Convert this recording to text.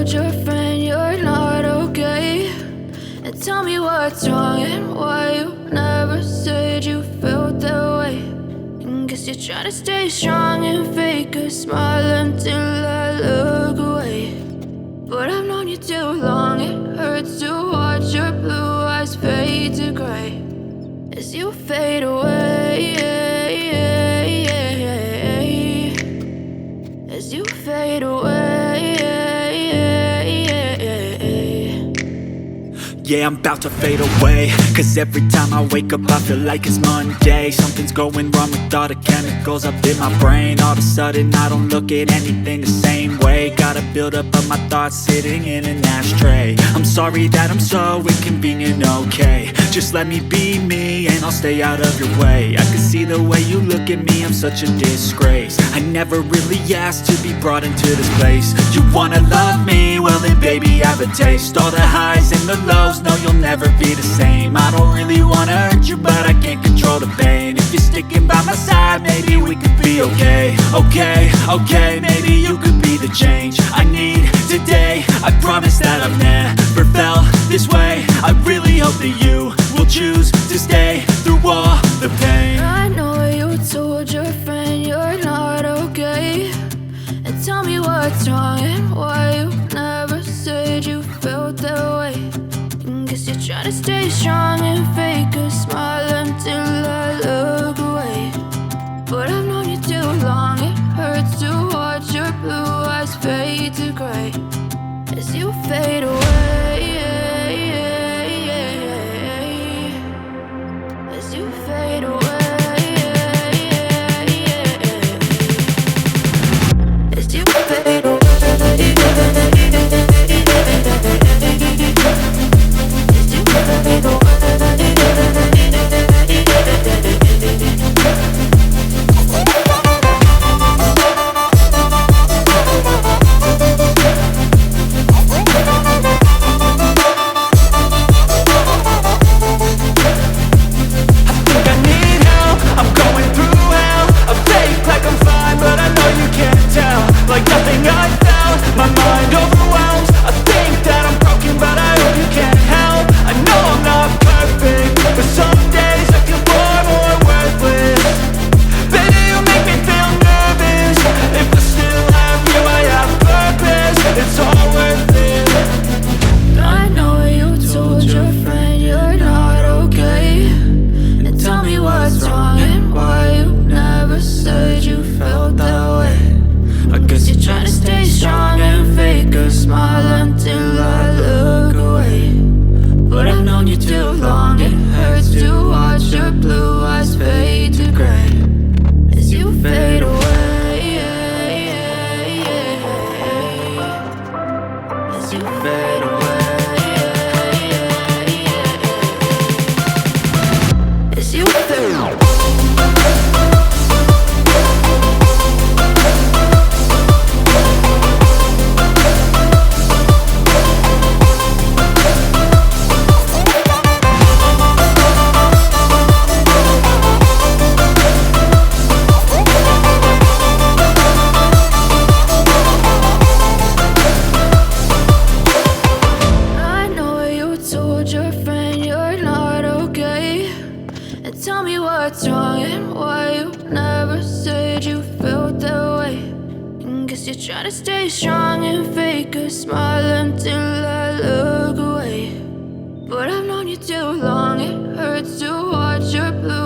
told your friend you're not okay, and tell me what's wrong and why you never said you felt that way. And guess you're trying to stay strong and fake a smile until I look away. But I've known you too long, it hurts to watch your blue eyes fade to gray as you fade away, as you fade away. Yeah, I'm about to fade away, cause every time I wake up I feel like it's Monday. Something's going wrong with all the chemicals up in my brain. All of a sudden I don't look at anything the same way. Got a build up of my thoughts sitting in an ashtray. I'm sorry that I'm so inconvenient, okay. Just let me be me and I'll stay out of your way. I can see the way you look at me, I'm such a disgrace. I never really asked to be brought into this place. You wanna love me? Well then baby have a taste. All the highs and the lows, no, you'll never be the same. I don't really wanna hurt you, but I can't control the pain. If you're sticking by my side, maybe we could be okay. Okay, maybe you could be the change I need today. I promise that I've never felt this way. I really hope that you will choose to stay through all the pain. I know you told your friend you're not okay, and tell me what's wrong and why you never said you felt that way. Guess you're trying to stay strong and fake a smile until I look away. But I've known you too long, it hurts to watch your blue eyes fade to gray as you fade away, as you fade away, as you fade away. Trying to stay strong and fake a smile